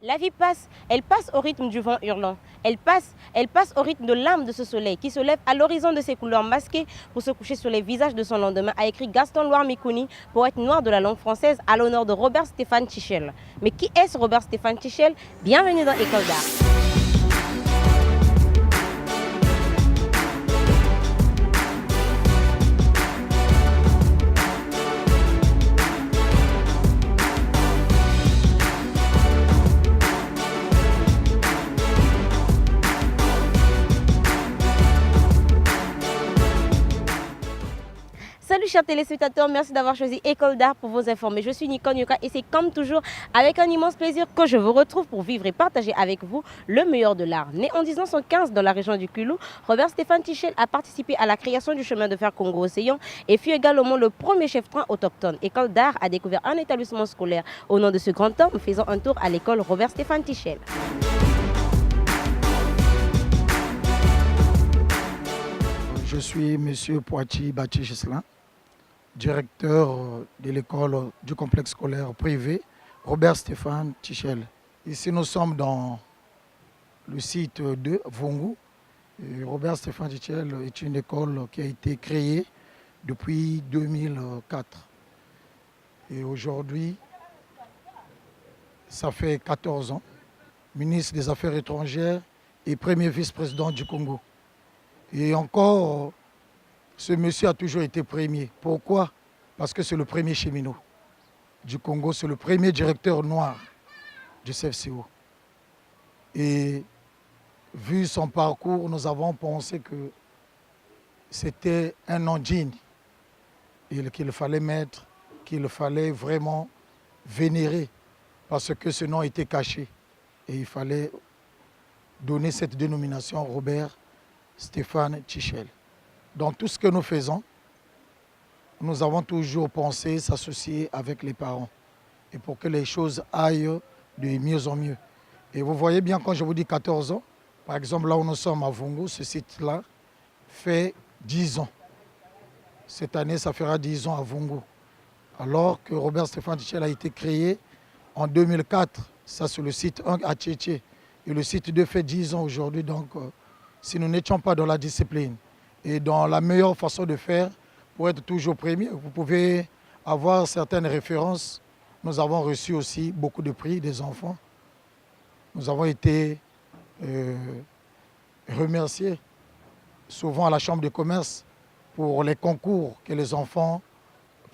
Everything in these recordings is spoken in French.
La vie passe, elle passe au rythme du vent hurlant. Elle passe au rythme de l'âme de ce soleil qui se lève à l'horizon de ses couleurs masquées pour se coucher sur les visages de son lendemain, a écrit Gaston Loire Mikuni, poète noir de la langue française, à l'honneur de Robert Stéphane Tichel. Mais qui est ce Robert Stéphane Tichel? Bienvenue dans École d'art. Salut chers téléspectateurs, merci d'avoir choisi École d'art pour vous informer. Je suis Nicole Yoka et c'est comme toujours avec un immense plaisir que je vous retrouve pour vivre et partager avec vous le meilleur de l'art. Né en 1915 dans la région du Kulou, Robert Stéphane Tichel a participé à la création du chemin de fer Congo-Océan et fut également le premier chef-train autochtone. École d'art a découvert un établissement scolaire au nom de ce grand homme, faisant un tour à l'école Robert Stéphane Tichel. Je suis M. Poiti Bati Gislin, directeur de l'école du complexe scolaire privé Robert Stéphane Tichel. Ici, nous sommes dans le site de Vungu. Et Robert Stéphane Tichel est une école qui a été créée depuis 2004. Et aujourd'hui, ça fait 14 ans, ministre des Affaires étrangères et premier vice-président du Congo. Et encore, ce monsieur a toujours été premier. Pourquoi? Parce que c'est le premier cheminot du Congo, c'est le premier directeur noir du CFCO. Et vu son parcours, nous avons pensé que c'était un nom digne et qu'il fallait mettre, qu'il fallait vraiment vénérer, parce que ce nom était caché. Et il fallait donner cette dénomination Robert Stéphane Tichel. Dans tout ce que nous faisons, nous avons toujours pensé s'associer avec les parents et pour que les choses aillent de mieux en mieux. Et vous voyez bien quand je vous dis 14 ans, par exemple là où nous sommes à Vungu, ce site-là fait 10 ans. Cette année, ça fera 10 ans à Vungu. Alors que Robert Stéphane Tichel a été créé en 2004. Ça, c'est le site 1 à Tchétché. Et le site 2 fait 10 ans aujourd'hui. Donc, si nous n'étions pas dans la discipline et dans la meilleure façon de faire pour être toujours premier, vous pouvez avoir certaines références. Nous avons reçu aussi beaucoup de prix des enfants. Nous avons été remerciés souvent à la Chambre de commerce pour les concours que les enfants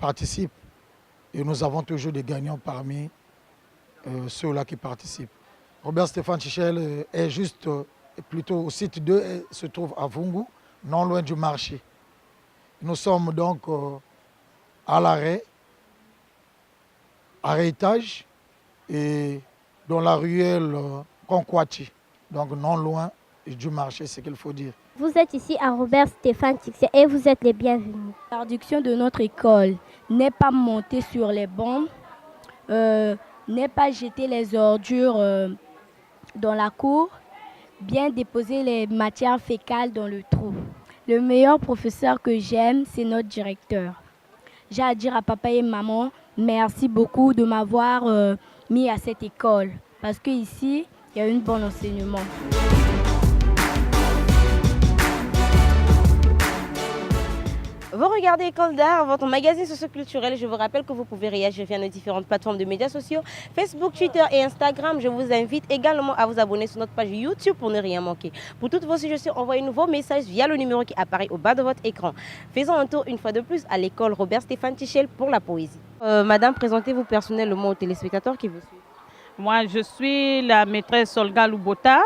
participent. Et nous avons toujours des gagnants parmi ceux-là qui participent. Robert Stéphane Tichel est juste plutôt au site 2, et se trouve à Vungu, non loin du marché. Nous sommes donc à l'arrêt, étage, et dans la ruelle Conkwati, donc non loin du marché, c'est ce qu'il faut dire. Vous êtes ici à Robert Stéphane Tichel et vous êtes les bienvenus. L'interdiction de notre école n'est pas monter sur les bancs, n'est pas jeter les ordures dans la cour, bien déposer les matières fécales dans le trou. Le meilleur professeur que j'aime, c'est notre directeur. J'ai à dire à papa et maman, merci beaucoup de m'avoir mis à cette école. Parce qu'ici, il y a un bon enseignement. Vous regardez École d'art, votre magazine socio-culturel. Je vous rappelle que vous pouvez réagir via nos différentes plateformes de médias sociaux, Facebook, Twitter et Instagram. Je vous invite également à vous abonner sur notre page YouTube pour ne rien manquer. Pour toutes vos suggestions, envoyez-nous vos messages via le numéro qui apparaît au bas de votre écran. Faisons un tour une fois de plus à l'école Robert Stéphane Tichel pour la poésie. Madame, présentez-vous personnellement aux téléspectateurs qui vous suivent. Moi, je suis la maîtresse Olga Lubota.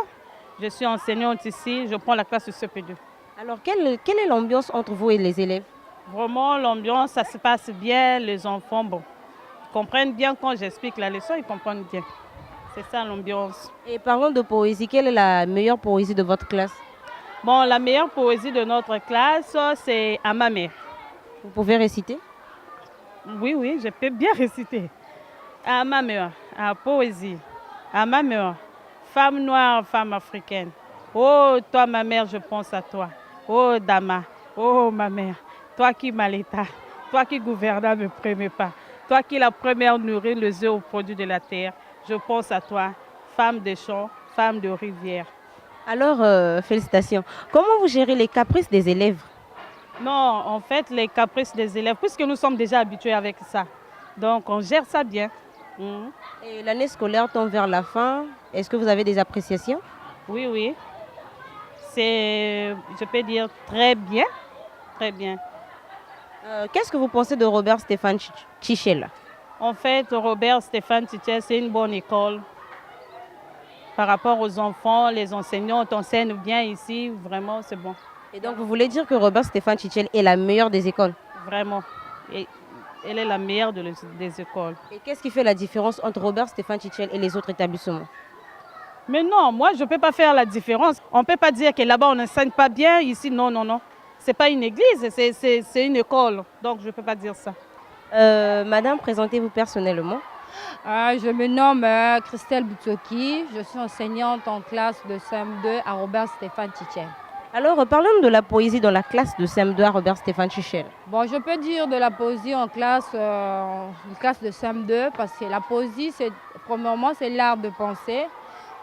Je suis enseignante ici. Je prends la classe de CP2. Alors, quelle est l'ambiance entre vous et les élèves? Vraiment, l'ambiance, ça se passe bien. Les enfants, bon, ils comprennent bien quand j'explique la leçon, ils comprennent bien. C'est ça l'ambiance. Et parlons de poésie. Quelle est la meilleure poésie de votre classe? Bon, la meilleure poésie de notre classe, c'est à ma mère. Vous pouvez réciter? Oui, je peux bien réciter. À ma mère, à poésie. À ma mère, femme noire, femme africaine. Oh, toi, ma mère, je pense à toi. Oh, Dama. Oh, ma mère. Toi qui m'as l'État, toi qui gouvernant ne premier pas, toi qui la première nourrit les œufs aux produits de la terre, je pense à toi, femme de champs, femme de rivière. Alors, félicitations. Comment vous gérez les caprices des élèves? Non, en fait, les caprices des élèves, puisque nous sommes déjà habitués avec ça. Donc, on gère ça bien. Mhm. Et l'année scolaire tombe vers la fin. Est-ce que vous avez des appréciations? Oui, oui. C'est, je peux dire, très bien. Très bien. Qu'est-ce que vous pensez de Robert Stéphane Tchichel? En fait, Robert Stéphane Tchichel, c'est une bonne école. Par rapport aux enfants, les enseignants enseignent bien ici. Vraiment, c'est bon. Et donc, vous voulez dire que Robert Stéphane Tchichel est la meilleure des écoles? Vraiment. Et elle est la meilleure des écoles. Et qu'est-ce qui fait la différence entre Robert Stéphane Tchichel et les autres établissements? Mais non, moi, je ne peux pas faire la différence. On ne peut pas dire que là-bas, on n'enseigne pas bien. Ici, non, non, non. Ce n'est pas une église, c'est une école. Donc, je ne peux pas dire ça. Madame, présentez-vous personnellement. Je me nomme Christelle Boutsoki. Je suis enseignante en classe de CM2 à Robert Stéphane Tchichel. Alors, parlons de la poésie dans la classe de CM2 à Robert Stéphane Tchichel. Bon, je peux dire de la poésie en classe de CM2 parce que la poésie, premièrement, c'est l'art de penser.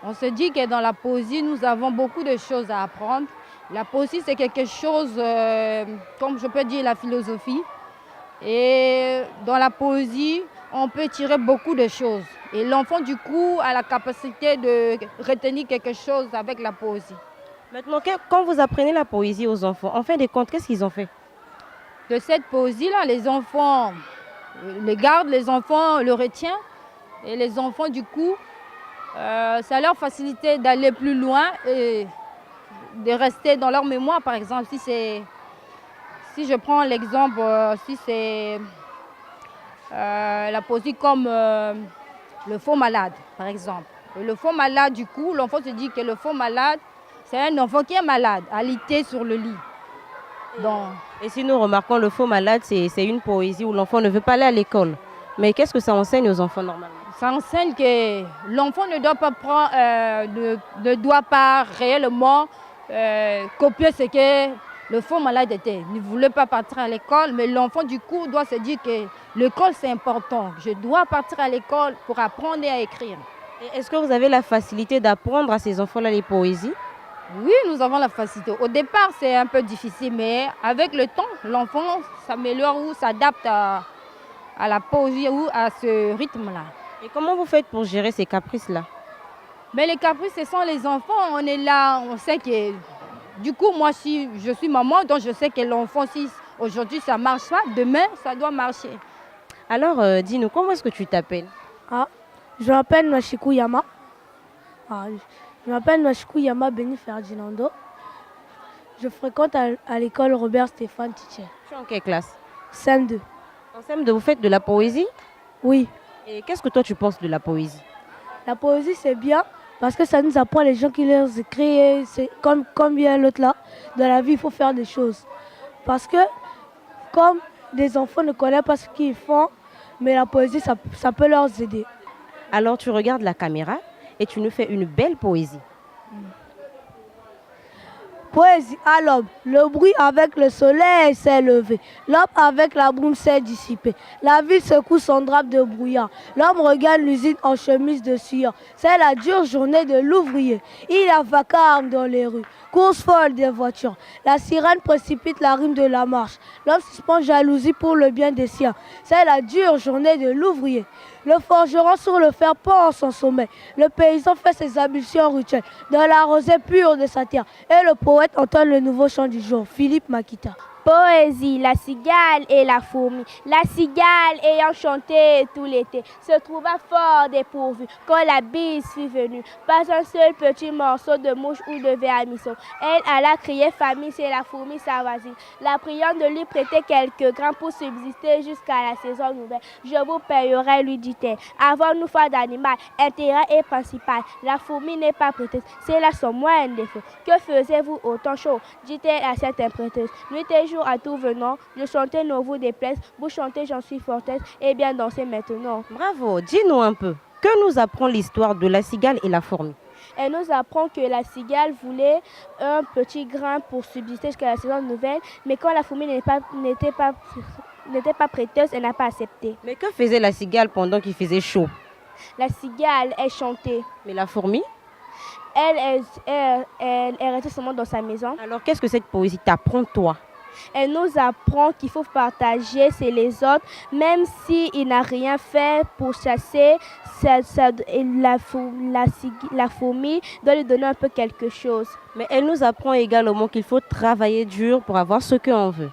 On se dit que dans la poésie, nous avons beaucoup de choses à apprendre. La poésie, c'est quelque chose, comme je peux dire, la philosophie. Et dans la poésie, on peut tirer beaucoup de choses. Et l'enfant, du coup, a la capacité de retenir quelque chose avec la poésie. Maintenant, quand vous apprenez la poésie aux enfants, en fin de compte, qu'est-ce qu'ils ont fait? De cette poésie-là, les enfants les gardent, les enfants le retiennent. Et les enfants, du coup, ça leur facilite d'aller plus loin et de rester dans leur mémoire. Par exemple, si je prends l'exemple, si c'est la poésie comme le faux malade, par exemple. Et le faux malade, du coup, l'enfant se dit que le faux malade, c'est un enfant qui est malade, alité sur le lit. Donc, Et si nous remarquons le faux malade, c'est une poésie où l'enfant ne veut pas aller à l'école. Mais qu'est-ce que ça enseigne aux enfants normalement? ça enseigne que l'enfant ne doit pas prendre, ne doit pas réellement copier ce que le faux malade était. Il ne voulait pas partir à l'école, mais l'enfant du coup doit se dire que l'école c'est important. Je dois partir à l'école pour apprendre à écrire. Et est-ce que vous avez la facilité d'apprendre à ces enfants-là les poésies? Oui, nous avons la facilité. Au départ, c'est un peu difficile, mais avec le temps, l'enfant s'améliore ou s'adapte à la poésie ou à ce rythme-là. Et comment vous faites pour gérer ces caprices-là? Mais les caprices, ce sont les enfants. On est là, on sait que... Du coup, moi, si je suis maman, donc je sais que l'enfant, si aujourd'hui ça ne marche pas, demain, ça doit marcher. Alors, dis-nous, comment est-ce que tu t'appelles? Je m'appelle Nwashiku Yama. Je m'appelle Nwashiku Yama Beni Ferdinando. Je fréquente à l'école Robert Stéphane Tchichel. Tu es en quelle classe? CM2. En CM2, vous faites de la poésie? Oui, Et qu'est-ce que toi tu penses de la poésie? la poésie c'est bien parce que ça nous apprend les gens qui les écrivent. C'est comme bien l'autre là. Dans la vie, il faut faire des choses. Parce que comme des enfants ne connaissent pas ce qu'ils font, mais la poésie, ça peut leur aider. Alors tu regardes la caméra et tu nous fais une belle poésie. Poésie à l'aube, le bruit avec le soleil s'est levé, l'homme avec la brume s'est dissipé, la ville secoue son drap de brouillard, l'homme regarde l'usine en chemise de sueur, c'est la dure journée de l'ouvrier, il a vacarme dans les rues, course folle des voitures, la sirène précipite la rime de la marche, l'homme suspend jalousie pour le bien des siens, c'est la dure journée de l'ouvrier. Le forgeron sur le fer pend son sommet. Le paysan fait ses ablutions rituelles dans la rosée pure de sa terre. Et le poète entend le nouveau chant du jour, Philippe Makita. Poésie, la cigale et la fourmi. La cigale ayant chanté tout l'été se trouva fort dépourvue quand la bise fut venue. Pas un seul petit morceau de mouche ou de vermisseau. Elle alla crier famille chez la fourmi sa voisine, la priant de lui prêter quelques grains pour subsister jusqu'à la saison nouvelle. Je vous payerai, lui dit-elle. Avons-nous foi d'animal, intérêt et principal. La fourmi n'est pas prêteuse, c'est là son moyen défaut. Que faisiez-vous autant chaud, dit-elle à cette imprêteuse. Nuit et jour à tout venant, je chantais ne vous déplaise, vous chantez j'en suis fortesse, et bien danser maintenant. Bravo, dis-nous un peu, que nous apprend l'histoire de la cigale et la fourmi? Elle nous apprend que la cigale voulait un petit grain pour subsister jusqu'à la saison nouvelle, mais quand la fourmi n'était pas prêteuse, elle n'a pas accepté. Mais que faisait la cigale pendant qu'il faisait chaud? La cigale est chantée. Mais la fourmi? Elle reste seulement dans sa maison. Alors qu'est-ce que cette poésie t'apprend toi? Elle nous apprend qu'il faut partager c'est les autres, même s'il n'a rien fait pour chasser, la fourmi doit lui donner un peu quelque chose. Mais elle nous apprend également qu'il faut travailler dur pour avoir ce qu'on veut.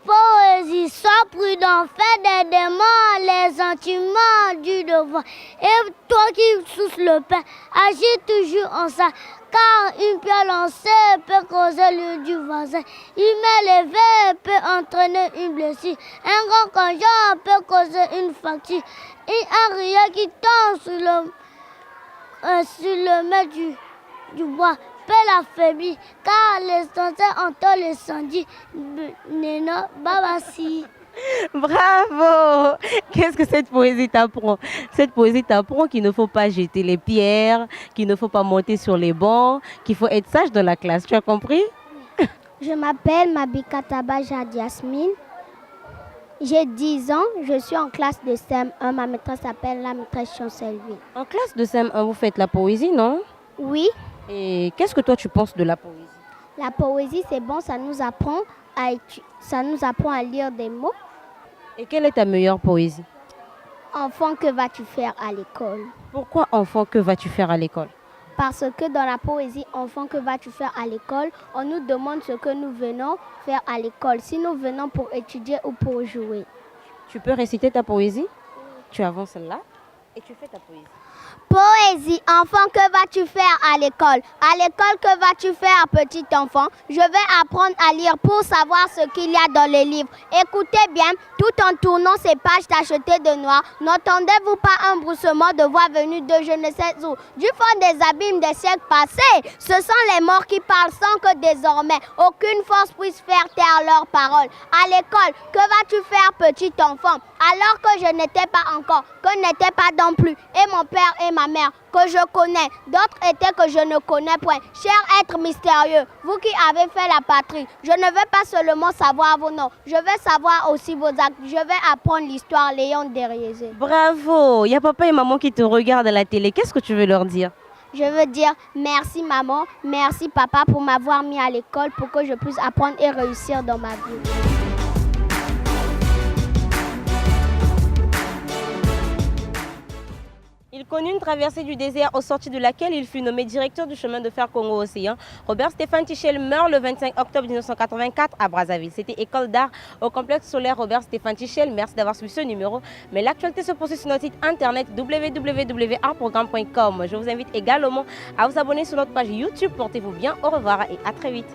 Poésie, sois prudent, fais des démons, les sentiments du devoir. Et toi qui souffles le pain, agis toujours en ça. Car une pierre lancée peut causer le du voisin. Une main levée peut entraîner une blessure. Un grand canjon peut causer une fracture. Et un rire qui tombe sur le mètre du bois peut l'affaiblir. Car les sentinelles entendent l'incendie. Nena Babassi. Bravo! Qu'est-ce que cette poésie t'apprend? Cette poésie t'apprend qu'il ne faut pas jeter les pierres, qu'il ne faut pas monter sur les bancs, qu'il faut être sage dans la classe. Tu as compris? Je m'appelle Mabika Tabaja Yasmine. J'ai 10 ans. Je suis en classe de CM1. Ma maîtresse s'appelle la maîtresse Chancelvie. En classe de CM1, vous faites la poésie, non? Oui, Et qu'est-ce que toi tu penses de la poésie? la poésie, c'est bon. Ça nous apprend à lire des mots. Et quelle est ta meilleure poésie? Enfant, que vas-tu faire à l'école? Pourquoi enfant, que vas-tu faire à l'école? Parce que dans la poésie, enfant, que vas-tu faire à l'école? On nous demande ce que nous venons faire à l'école. Si nous venons pour étudier ou pour jouer. Tu peux réciter ta poésie? Tu avances là et tu fais ta poésie. Poésie, enfant, que vas-tu faire à l'école? À l'école, que vas-tu faire, petit enfant? Je vais apprendre à lire pour savoir ce qu'il y a dans les livres. Écoutez bien, tout en tournant ces pages tachetées de noir, n'entendez-vous pas un bruissement de voix venue de je ne sais où, du fond des abîmes des siècles passés? Ce sont les morts qui parlent sans que désormais aucune force puisse faire taire leurs paroles. À l'école, que vas-tu faire, petit enfant? Alors que je n'étais pas encore, que n'était pas non plus, et mon père et ma mère, que je connais, d'autres étaient que je ne connais point. Cher être mystérieux, vous qui avez fait la patrie, je ne veux pas seulement savoir vos noms, je veux savoir aussi vos actes, je vais apprendre l'histoire Léon Derriésé. Bravo! Il y a papa et maman qui te regardent à la télé. Qu'est-ce que tu veux leur dire? Je veux dire merci maman, merci papa pour m'avoir mis à l'école pour que je puisse apprendre et réussir dans ma vie. Il connut une traversée du désert au sortir de laquelle il fut nommé directeur du chemin de fer Congo-Océan. Robert Stéphane Tichel meurt le 25 octobre 1984 à Brazzaville. C'était École d'art au complexe solaire Robert Stéphane Tichel. Merci d'avoir suivi ce numéro. Mais l'actualité se poursuit sur notre site internet www.artprogramme.com. Je vous invite également à vous abonner sur notre page YouTube. Portez-vous bien. Au revoir et à très vite.